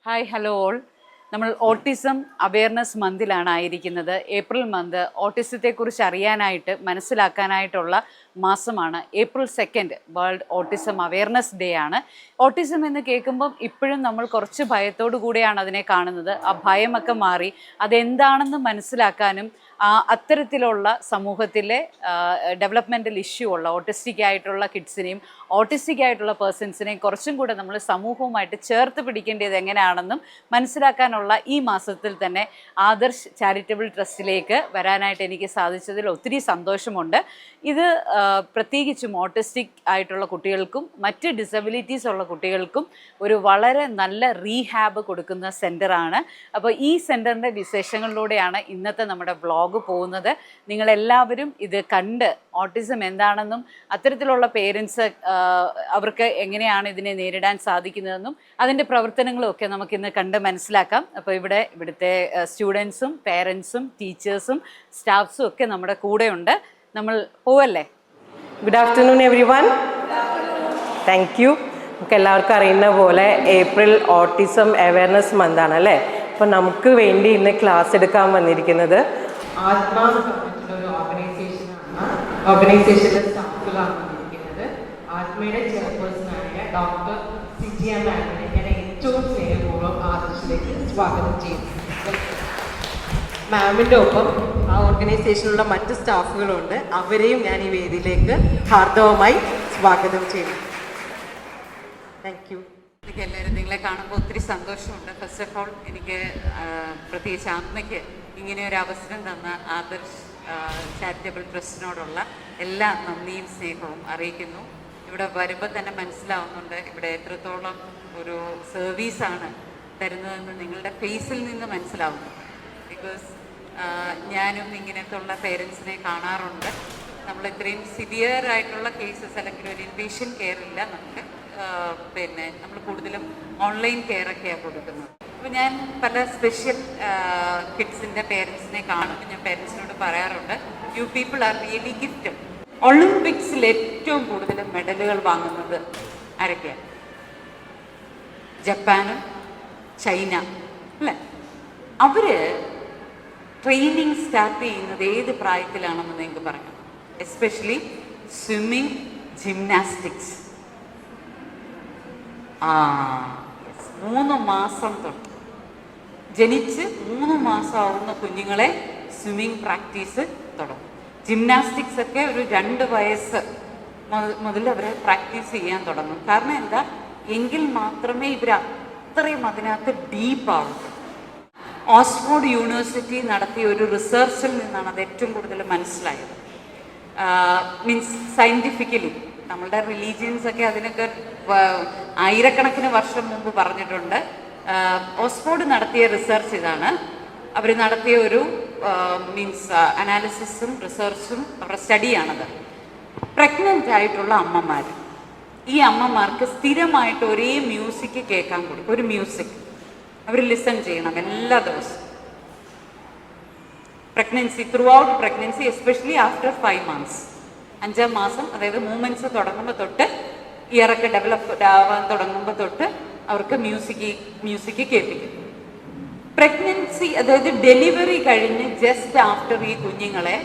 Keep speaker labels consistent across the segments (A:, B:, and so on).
A: Hi hello all. നമ്മൾ autism awareness മന്തിലാണ് ആയിരിക്കുന്നത്. April month ഓട്ടിസത്തെക്കുറിച്ച് അറിയാനായിട്ട് മനസ്സിലാക്കാനായിട്ടുള്ള മാസമാണ്. April 2 world autism awareness day ആണ്. ഓട്ടിസം എന്ന് കേൾക്കുമ്പം ഇപ്പോഴും നമ്മൾ കുറച്ച് ഭയത്തോടു കൂടിയാണ് അതിനെ കാണുന്നത്. ആ ഭയമൊക്കെ മാറി അതെന്താണെന്ന് മനസ്സിലാക്കാനും അത്തരത്തിലുള്ള സമൂഹത്തിലെ ഡെവലപ്മെൻറ്റൽ ഇഷ്യൂ ഉള്ള ഓട്ടിസ്റ്റിക് ആയിട്ടുള്ള കിഡ്സിനെയും ഓട്ടിസ്റ്റിക് ആയിട്ടുള്ള പേഴ്സൺസിനെയും കുറച്ചും കൂടെ നമ്മൾ സമൂഹവുമായിട്ട് ചേർത്ത് പിടിക്കേണ്ടത് എങ്ങനെയാണെന്നും മനസ്സിലാക്കാനുള്ള ഈ മാസത്തിൽ തന്നെ ആദർശ് ചാരിറ്റബിൾ ട്രസ്റ്റിലേക്ക് വരാനായിട്ട് എനിക്ക് സാധിച്ചതിൽ ഒത്തിരി സന്തോഷമുണ്ട്. ഇത് പ്രത്യേകിച്ചും ഓട്ടിസ്റ്റിക് ആയിട്ടുള്ള കുട്ടികൾക്കും മറ്റ് ഡിസബിലിറ്റീസ് ഉള്ള കുട്ടികൾക്കും ഒരു വളരെ നല്ല റീഹാബ് കൊടുക്കുന്ന സെൻ്ററാണ്. അപ്പോൾ ഈ സെൻ്ററിൻ്റെ വിശേഷങ്ങളിലൂടെയാണ് ഇന്നത്തെ നമ്മുടെ വ്ളോഗ് പോകുന്നത്. നിങ്ങളെല്ലാവരും ഇത് കണ്ട് ഓട്ടിസം എന്താണെന്നും അത്തരത്തിലുള്ള പേരൻസ് അവർക്ക് എങ്ങനെയാണ് ഇതിനെ നേരിടാൻ സാധിക്കുന്നതെന്നും അതിൻ്റെ പ്രവർത്തനങ്ങളും ഒക്കെ നമുക്കിന്ന് കണ്ട് മനസ്സിലാക്കാം. അപ്പോൾ ഇവിടുത്തെ സ്റ്റുഡൻസും പേരൻസും ടീച്ചേഴ്സും സ്റ്റാഫ്സും ഒക്കെ നമ്മുടെ കൂടെയുണ്ട്. നമ്മൾ പോവല്ലേ?
B: Good afternoon every one. Thank you. നമുക്ക് എല്ലാവർക്കും അറിയുന്ന പോലെ ഏപ്രിൽ ഓട്ടിസം അവെയർനെസ് മന്താണ് അല്ലേ. അപ്പോൾ നമുക്ക് വേണ്ടി ഇന്ന് ക്ലാസ് എടുക്കാൻ വന്നിരിക്കുന്നത്
C: ആത്മാ ഒരു ഓർഗനൈസേഷൻ്റെ സ്റ്റാഫിലാണ് വന്നിരിക്കുന്നത്. ആത്മയുടെ ചെയർപേഴ്സണായ ഡോക്ടർ സിജിയ മാമിനെ ഞാൻ ഏറ്റവും സ്നേഹപൂർവ്വം ആദർശിലേക്ക് സ്വാഗതം ചെയ്യുന്നു. മാമിൻ്റെ ഒപ്പം ആ ഓർഗനൈസേഷനിലുള്ള മറ്റ് സ്റ്റാഫുകളുണ്ട്. അവരെയും ഞാൻ ഈ വേദിയിലേക്ക് ഹാർദവമായി സ്വാഗതം ചെയ്യുന്നു. Thank you.
A: എനിക്ക് എല്ലാവരും നിങ്ങളെ കാണുമ്പോൾ ഒത്തിരി സന്തോഷമുണ്ട്. ഫസ്റ്റ് ഓഫ് ഓൾ എനിക്ക് പ്രത്യേകിച്ച് ആത്മയ്ക്ക് ഇങ്ങനെ ഒരു അവസരം തന്ന ആദർശ് ചാരിറ്റബിൾ ട്രസ്റ്റിനോടുള്ള എല്ലാ നന്ദിയും സ്നേഹവും അറിയിക്കുന്നു. ഇവിടെ വരുമ്പോൾ തന്നെ മനസ്സിലാവുന്നുണ്ട് ഇവിടെ എത്രത്തോളം ഒരു സർവീസാണ് തരുന്നതെന്ന് നിങ്ങളുടെ ഫേസിൽ നിന്ന് മനസ്സിലാവുന്നു. ബിക്കോസ് ഞാനും ഇങ്ങനത്തുള്ള പേരൻസിനെ കാണാറുണ്ട്. നമ്മൾ ഇത്രയും സിവിയർ ആയിട്ടുള്ള കേസസ് അല്ലെങ്കിൽ ഒരു ഇൻപേഷ്യൻ കെയർ ഇല്ല നമുക്ക്. നമ്മൾ കൂടുതലും ഓൺലൈൻ കെയറൊക്കെയാണ് കൊടുക്കുന്നത്. അപ്പോൾ ഞാൻ പല സ്പെഷ്യൽ കിഡ്സിൻ്റെ പേരൻസിനെ കാണുമ്പോൾ ഞാൻ പേരൻസിനോട് പറയാറുണ്ട്, you people are really gifted. ഒളിമ്പിക്സിൽ ഏറ്റവും കൂടുതൽ മെഡലുകൾ വാങ്ങുന്നത് ആരൊക്കെയാണ്? ജപ്പാനും ചൈന അല്ലേ? അവർ ട്രെയിനിങ് സ്റ്റാർട്ട് ചെയ്യുന്നത് ഏത് പ്രായത്തിലാണെന്ന് നിങ്ങൾക്ക് പറയാം. Especially swimming, gymnastics. 3 മാസം തൊട്ട് ജനിച്ച് 3 മാസമാവുന്ന കുഞ്ഞുങ്ങളെ സ്വിമ്മിങ് പ്രാക്ടീസ് തുടങ്ങും. ജിംനാസ്റ്റിക്സ് ഒക്കെ ഒരു 2 വയസ്സ് മുതൽ അവർ പ്രാക്ടീസ് ചെയ്യാൻ തുടങ്ങും. കാരണം എന്താ? എങ്കിൽ മാത്രമേ ഇവർ അത്രയും അതിനകത്ത് ഡീപ്പാവും. ഓക്സ്ഫോർഡ് യൂണിവേഴ്സിറ്റി നടത്തിയ ഒരു റിസർച്ചിൽ നിന്നാണ് അത് ഏറ്റവും കൂടുതൽ മനസ്സിലായത്. മീൻസ് സയൻറ്റിഫിക്കലി നമ്മളുടെ റിലീജിയൻസൊക്കെ അതിനൊക്കെ ആയിരക്കണക്കിന് വർഷം മുമ്പ് പറഞ്ഞിട്ടുണ്ട്. ഓക്സ്ഫോർഡ് നടത്തിയ റിസർച്ച് ഇതാണ്. അവർ നടത്തിയ ഒരു അനാലിസിസും റിസർച്ചും അവരുടെ സ്റ്റഡിയാണത്. പ്രഗ്നൻ്റ് ആയിട്ടുള്ള അമ്മമാർ, ഈ അമ്മമാർക്ക് സ്ഥിരമായിട്ട് ഒരേ മ്യൂസിക് കേൾക്കാൻ കൊടുക്കും. ഒരു മ്യൂസിക് അവർ ലിസൺ ചെയ്യണം എല്ലാ ദിവസവും. Pregnancy, through out pregnancy, especially after 5 months, 5-ാം മാസം, അതായത് മൂവ്മെൻറ്റ്സ് തുടങ്ങുമ്പോൾ തൊട്ട് ഇയറൊക്കെ ഡെവലപ്പ് ആവാൻ തുടങ്ങുമ്പോൾ തൊട്ട് അവർക്ക് മ്യൂസിക് കേൾപ്പിക്കും. പ്രഗ്നൻസി, അതായത് ഡെലിവറി കഴിഞ്ഞ് ജസ്റ്റ് ആഫ്റ്റർ ഈ കുഞ്ഞുങ്ങളെ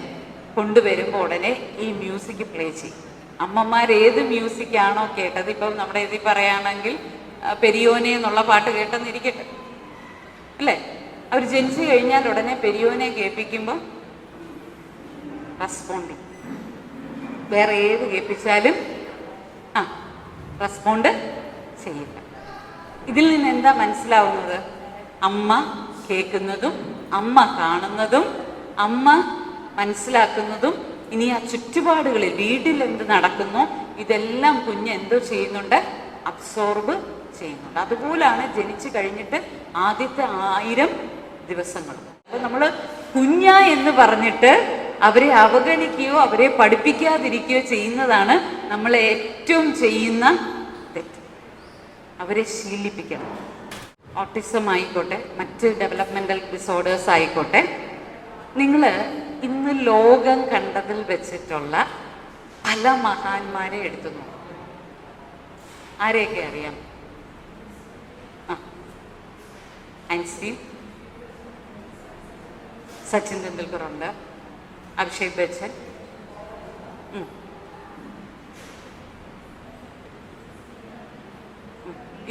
A: കൊണ്ടുവരുമ്പോൾ ഉടനെ ഈ മ്യൂസിക് പ്ലേ ചെയ്യും. അമ്മമാർ ഏത് മ്യൂസിക്കാണോ കേട്ടത്, ഇപ്പം നമ്മുടെ ഇതിൽ പറയുകയാണെങ്കിൽ പെരിയോനെ എന്നുള്ള പാട്ട് കേട്ടെന്നിരിക്കട്ടെ അല്ലേ, അവർ ജനിച്ചു കഴിഞ്ഞാൽ ഉടനെ പെരിയോനെ കേൾപ്പിക്കുമ്പോൾ റെസ്പോണ്ട്. വേറെ ഏത് കേൾപ്പിച്ചാലും റെസ്പോണ്ട് ചെയ്യില്ല. ഇതിൽ നിന്ന് എന്താ മനസ്സിലാവുന്നത്? അമ്മ കേൾക്കുന്നതും അമ്മ കാണുന്നതും അമ്മ മനസ്സിലാക്കുന്നതും ഇനി ആ ചുറ്റുപാടുകളിൽ വീട്ടിൽ എന്ത് നടക്കുന്നോ ഇതെല്ലാം കുഞ്ഞ് എന്തോ ചെയ്യുന്നുണ്ട്, അബ്സോർബ് ചെയ്യുന്നുണ്ട്. അതുപോലാണ് ജനിച്ചു കഴിഞ്ഞിട്ട് ആദ്യത്തെ 1000 ദിവസങ്ങളും. അപ്പോൾ നമ്മൾ കുഞ്ഞ എന്ന് പറഞ്ഞിട്ട് അവരെ അവഗണിക്കുകയോ അവരെ പഠിപ്പിക്കാതിരിക്കുകയോ ചെയ്യുന്നതാണ് നമ്മൾ ഏറ്റവും ചെയ്യുന്ന തെറ്റ്. അവരെ ശീലിപ്പിക്കണം. ഓട്ടിസം ആയിക്കോട്ടെ, മറ്റ് ഡെവലപ്മെൻ്റൽ ഡിസോർഡേഴ്സ് ആയിക്കോട്ടെ, നിങ്ങൾ ഇന്ന് ലോകം കണ്ടതിൽ വെച്ചിട്ടുള്ള പല മഹാന്മാരെ എടുത്തു നോക്കും. ആരെയൊക്കെ അറിയാം? ഐൻസ്റ്റീൻ, സച്ചിൻ തെണ്ടുൽക്കർ ഉണ്ട്, അഭിഷേക് ബച്ചൻ.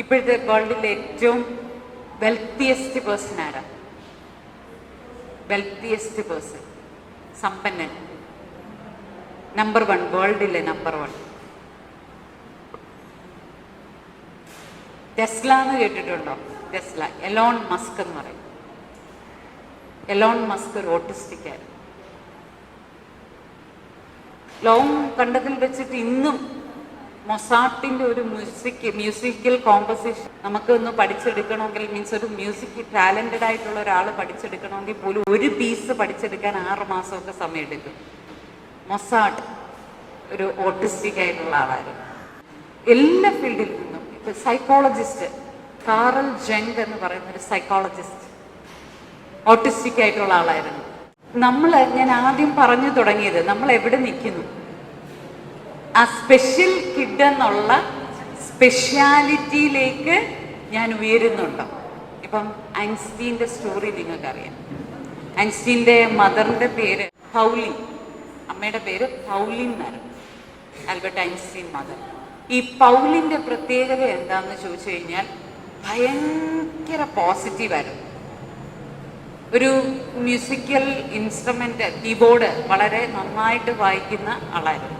A: ഇപ്പോഴത്തെ വേൾഡിലെ ഏറ്റവും വെൽത്തിയസ്റ്റ് പേഴ്സൺ ആരാ? വെൽത്തിയസ്റ്റ് പേഴ്സൺ, സമ്പന്നൻ, നമ്പർ 1, വേൾഡിലെ നമ്പർ 1 ടെസ്ല എന്ന് കേട്ടിട്ടുണ്ടോ? ടെസ്ല, എലോൺ മസ്ക് എന്ന് പറയും. എലോൺ മസ്ക് ഒരു ഓട്ടിസ്റ്റിക് ആയിരുന്നു. ലോകം കണ്ടതിൽ വെച്ചിട്ട് ഇന്നും മൊസാർട്ടിന്റെ ഒരു മ്യൂസിക്കൽ കോമ്പസിഷൻ നമുക്കൊന്ന് പഠിച്ചെടുക്കണമെങ്കിൽ, മീൻസ് ഒരു മ്യൂസിക് ടാലന്റഡ് ആയിട്ടുള്ള ഒരാൾ പഠിച്ചെടുക്കണമെങ്കിൽ പോലും ഒരു പീസ് പഠിച്ചെടുക്കാൻ 6 മാസമൊക്കെ സമയമെടുക്കും. മൊസാർട്ട് ഒരു ഓട്ടിസ്റ്റിക് ആയിട്ടുള്ള ആളായിരുന്നു. എല്ലാ ഫീൽഡിൽ നിന്നും ഇപ്പൊ സൈക്കോളജിസ്റ്റ് കാറൽ ജങ് എന്ന് പറയുന്ന ഒരു സൈക്കോളജിസ്റ്റ് ഓട്ടിസ്റ്റിക് ആയിട്ടുള്ള ആളായിരുന്നു. ഞാൻ ആദ്യം പറഞ്ഞു തുടങ്ങിയത്, നമ്മൾ എവിടെ നിൽക്കുന്നു, ആ സ്പെഷ്യൽ കിഡ് എന്നുള്ള സ്പെഷ്യാലിറ്റിയിലേക്ക് ഞാൻ ഉയരുന്നുണ്ടോ? ഇപ്പം ഐൻസ്റ്റീൻ്റെ സ്റ്റോറി നിങ്ങൾക്കറിയാം. ഐൻസ്റ്റീൻ്റെ മദറിൻ്റെ പേര് പൗലിൻ, അമ്മയുടെ പേര് പൗലിൻ എന്നായിരുന്നു, ആൽബർട്ട് ഐൻസ്റ്റീൻ മദർ. ഈ പൗലിൻ്റെ പ്രത്യേകത എന്താണെന്ന് ചോദിച്ചു കഴിഞ്ഞാൽ ഭയങ്കര പോസിറ്റീവായിരുന്നു. ഒരു മ്യൂസിക്കൽ ഇൻസ്ട്രുമെൻ്റ്, കീബോർഡ് വളരെ നന്നായിട്ട് വായിക്കുന്ന ആളായിരുന്നു.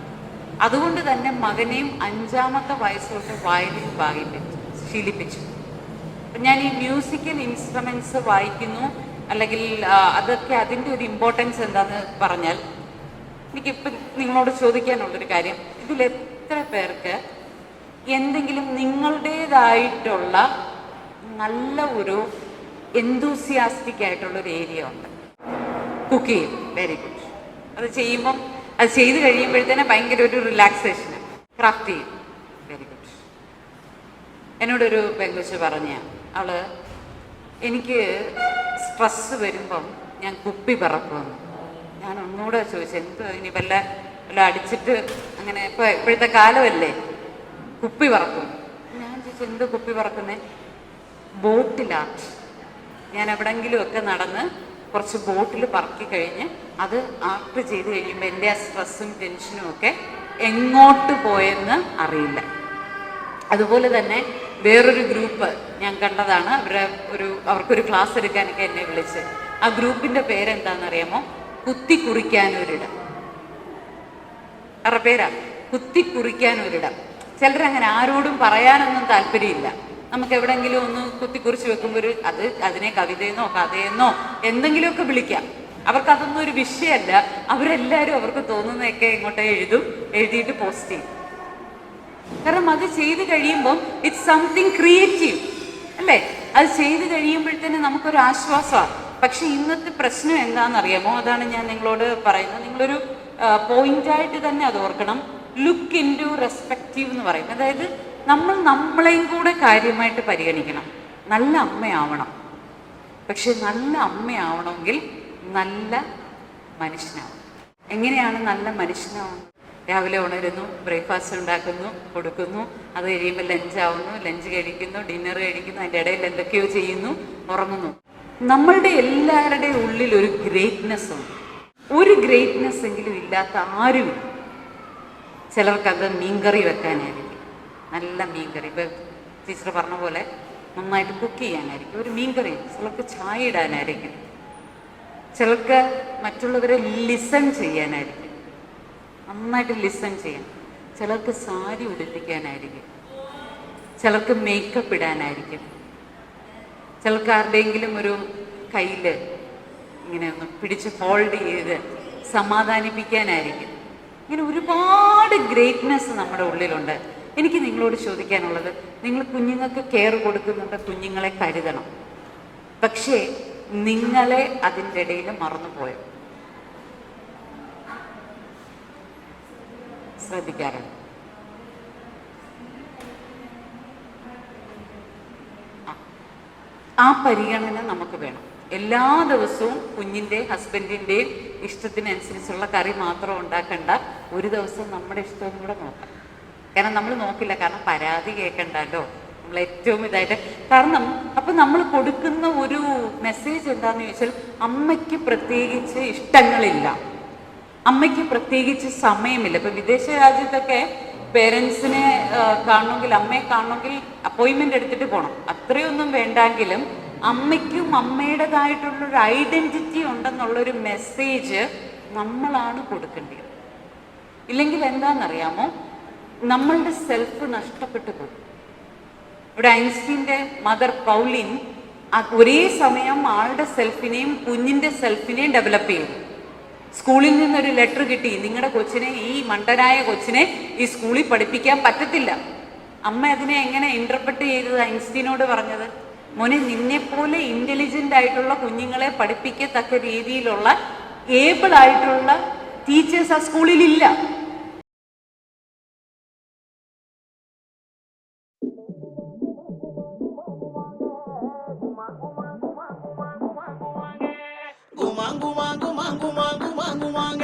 A: അതുകൊണ്ട് തന്നെ മകനെയും 5ാമത്തെ വയസ്സ് തൊട്ട് വയലിൻ ശീലിപ്പിച്ചു. അപ്പം ഞാൻ ഈ മ്യൂസിക്കൽ ഇൻസ്ട്രുമെൻറ്റ്സ് വായിക്കുന്നു, അല്ലെങ്കിൽ അതൊക്കെ അതിൻ്റെ ഒരു ഇമ്പോർട്ടൻസ് എന്താണെന്ന് പറഞ്ഞാൽ, എനിക്കിപ്പം നിങ്ങളോട് ചോദിക്കാനുള്ളൊരു കാര്യം, ഇതിൽ എത്ര പേർക്ക് എന്തെങ്കിലും നിങ്ങളുടേതായിട്ടുള്ള നല്ല ഒരു എന്തൂസിയാസ്റ്റിക് ആയിട്ടുള്ളൊരു ഏരിയ ഉണ്ട്? കുക്ക് ചെയ്യും, വെരി ഗുഡ്. അത് ചെയ്യുമ്പം, അത് ചെയ്ത് കഴിയുമ്പോഴത്തേനെ ഭയങ്കര ഒരു റിലാക്സേഷനാണ്. ക്രാഫ്റ്റ് ചെയ്യും, വെരി ഗുഡ്. എന്നോടൊരു പെങ്കൊച്ച് പറഞ്ഞ അവള്, എനിക്ക് സ്ട്രെസ് വരുമ്പം ഞാൻ കുപ്പി പറക്കുമെന്ന്. ഞാൻ ഒന്നുകൂടെ ചോദിച്ചു, എന്ത് ഇനി വല്ല അടിച്ചിട്ട് അങ്ങനെ, ഇപ്പോഴത്തെ കാലമല്ലേ, കുപ്പി പറക്കും. ഞാൻ ചോദിച്ചു, എന്ത് കുപ്പി പറക്കുന്നേ? Bottle art. ഞാൻ എവിടെങ്കിലും ഒക്കെ നടന്ന് കുറച്ച് ബോട്ടിൽ പറക്കി കഴിഞ്ഞ് അത് ആർട്ട് ചെയ്ത് കഴിയുമ്പോൾ എൻ്റെ ആ സ്ട്രെസ്സും ടെൻഷനും ഒക്കെ എങ്ങോട്ട് പോയെന്ന് അറിയില്ല. അതുപോലെ തന്നെ വേറൊരു ഗ്രൂപ്പ് ഞാൻ കണ്ടതാണ്, അവർക്കൊരു ക്ലാസ് എടുക്കാനൊക്കെ എന്നെ വിളിച്ച്. ആ ഗ്രൂപ്പിൻ്റെ പേരെന്താണെന്നറിയാമോ? കുത്തിക്കുറിക്കാനൊരിടം. അവരുടെ പേരാ കുത്തിക്കുറിക്കാനൊരിടം. ചിലരങ്ങനെ ആരോടും പറയാനൊന്നും താല്പര്യമില്ല. നമുക്ക് എവിടെയെങ്കിലും ഒന്ന് കുത്തിക്കുറിച്ച് വെക്കുമ്പോൾ അതിനെ കവിതയെന്നോ കഥയെന്നോ എന്തെങ്കിലുമൊക്കെ വിളിക്കാം. അവർക്കതൊന്നും ഒരു വിഷയമല്ല. അവരെല്ലാവരും അവർക്ക് തോന്നുന്നതൊക്കെ ഇങ്ങോട്ട് എഴുതിയിട്ട് പോസ്റ്റ് ചെയ്യും. കാരണം അത് ചെയ്ത് കഴിയുമ്പം ഇറ്റ്സ് സംതിങ് ക്രിയേറ്റീവ് അല്ലേ? അത് ചെയ്ത് കഴിയുമ്പോഴത്തേന് നമുക്കൊരു ആശ്വാസമാണ്. പക്ഷെ ഇന്നത്തെ പ്രശ്നം എന്താണെന്നറിയാമോ? അതാണ് ഞാൻ നിങ്ങളോട് പറയുന്നത്. നിങ്ങളൊരു പോയിന്റായിട്ട് തന്നെ അത് ഓർക്കണം. ലുക്ക് ഇൻ ടു റെസ്പെക്റ്റീവ് എന്ന് പറയും. അതായത് നമ്മൾ നമ്മളെയും കൂടെ കാര്യമായിട്ട് പരിഗണിക്കണം. നല്ല അമ്മയാവണം. പക്ഷെ നല്ല അമ്മയാവണമെങ്കിൽ നല്ല മനുഷ്യനാവണം. എങ്ങനെയാണ് നല്ല മനുഷ്യനാവുന്നത്? രാവിലെ ഉണരുന്നു, ബ്രേക്ക്ഫാസ്റ്റ് ഉണ്ടാക്കുന്നു, കൊടുക്കുന്നു, അത് കഴിയുമ്പോൾ ലഞ്ചാവുന്നു, ലഞ്ച് കഴിക്കുന്നു, ഡിന്നർ കഴിക്കുന്നു, അതിൻ്റെ ഇടയിൽ എന്തൊക്കെയോ ചെയ്യുന്നു, ഉറങ്ങുന്നു. നമ്മളുടെ എല്ലാവരുടെയും ഉള്ളിൽ ഒരു ഗ്രേറ്റ്നെസ് ഉണ്ട്. ഒരു ഗ്രേറ്റ്നെസ് എങ്കിലും ഇല്ലാത്ത ആരുമില്ല. ചിലർക്കത് മീൻകറി വെക്കാനായിരിക്കും, നല്ല മീൻകറി. ഇപ്പം ടീച്ചർ പറഞ്ഞ പോലെ നന്നായിട്ട് കുക്ക് ചെയ്യാനായിരിക്കും ഒരു മീൻകറി. ചിലർക്ക് ചായ ഇടാനായിരിക്കും, ചിലർക്ക് മറ്റുള്ളവരെ ലിസൺ ചെയ്യാനായിരിക്കും, നന്നായിട്ട് ലിസൺ ചെയ്യാൻ. ചിലർക്ക് സാരി ഉടുപ്പിക്കാനായിരിക്കും, ചിലർക്ക് മേക്കപ്പ് ഇടാനായിരിക്കും, ചിലർക്ക് ആരുടെയെങ്കിലും ഒരു കയ്യിൽ ഇങ്ങനെ ഒന്ന് പിടിച്ച് ഹോൾഡ് ചെയ്ത് സമാധാനിപ്പിക്കാനായിരിക്കും. ഇങ്ങനെ ഒരുപാട് ഗ്രേറ്റ്നെസ് നമ്മുടെ ഉള്ളിലുണ്ട്. എനിക്ക് നിങ്ങളോട് ചോദിക്കാനുള്ളത്, നിങ്ങൾ കുഞ്ഞുങ്ങൾക്ക് കെയർ കൊടുക്കുന്നുണ്ട്, കുഞ്ഞുങ്ങളെ കരുതണം. പക്ഷേ നിങ്ങളെ അതിൻ്റെ ഇടയിൽ മറന്നുപോയോ? ശ്രദ്ധിക്കാറുണ്ട്. ആ പരിഗണന നമുക്ക് വേണം. എല്ലാ ദിവസവും കുഞ്ഞിൻ്റെ ഹസ്ബൻഡിൻ്റെയും ഇഷ്ടത്തിനനുസരിച്ചുള്ള കറി മാത്രം ഉണ്ടാക്കണ്ട. ഒരു ദിവസം നമ്മുടെ ഇഷ്ടവും കൂടെ നോക്കാം. കാരണം നമ്മൾ നോക്കില്ല, കാരണം പരാതി കേൾക്കണ്ടല്ലോ, നമ്മൾ ഏറ്റവും ഇതായിട്ട്. കാരണം അപ്പം നമ്മൾ കൊടുക്കുന്ന ഒരു മെസ്സേജ് എന്താണെന്ന് ചോദിച്ചാൽ, അമ്മയ്ക്ക് പ്രത്യേകിച്ച് ഇഷ്ടങ്ങളില്ല, അമ്മയ്ക്ക് പ്രത്യേകിച്ച് സമയമില്ല. ഇപ്പം വിദേശ രാജ്യത്തൊക്കെ പേരൻസിനെ കാണണമെങ്കിൽ, അമ്മയെ കാണണമെങ്കിൽ അപ്പോയിൻമെൻ്റ് എടുത്തിട്ട് പോകണം. അത്രയൊന്നും വേണ്ടെങ്കിലും അമ്മയ്ക്കും അമ്മയുടേതായിട്ടുള്ളൊരു ഐഡൻറ്റിറ്റി ഉണ്ടെന്നുള്ളൊരു മെസ്സേജ് നമ്മളാണ് കൊടുക്കേണ്ടത്. ഇല്ലെങ്കിൽ എന്താണെന്നറിയാമോ, നമ്മളുടെ സെൽഫ് നഷ്ടപ്പെട്ടു പോകും. ഇവിടെ ഐൻസ്റ്റീൻ്റെ മദർ പൗലിൻ ഒരേ സമയം ആളുടെ സെൽഫിനെയും കുഞ്ഞിൻ്റെ സെൽഫിനെയും ഡെവലപ്പ് ചെയ്തു. സ്കൂളിൽ നിന്നൊരു ലെറ്റർ കിട്ടി, നിങ്ങളുടെ കൊച്ചിനെ, ഈ മണ്ടനായ കൊച്ചിനെ ഈ സ്കൂളിൽ പഠിപ്പിക്കാൻ പറ്റത്തില്ല. അമ്മ അതിനെ എങ്ങനെ ഇന്റർപ്രറ്റ് ചെയ്തത്? ഐൻസ്റ്റീനോട് പറഞ്ഞത്, മോനെ, നിന്നെപ്പോലെ ഇന്റലിജന്റ് ആയിട്ടുള്ള കുഞ്ഞുങ്ങളെ പഠിപ്പിക്കത്തക്ക രീതിയിലുള്ള ഏബിൾ ആയിട്ടുള്ള ടീച്ചേഴ്സ് ആ സ്കൂളിലില്ല.
D: Gumangu mangu mangu mangu mangu mangu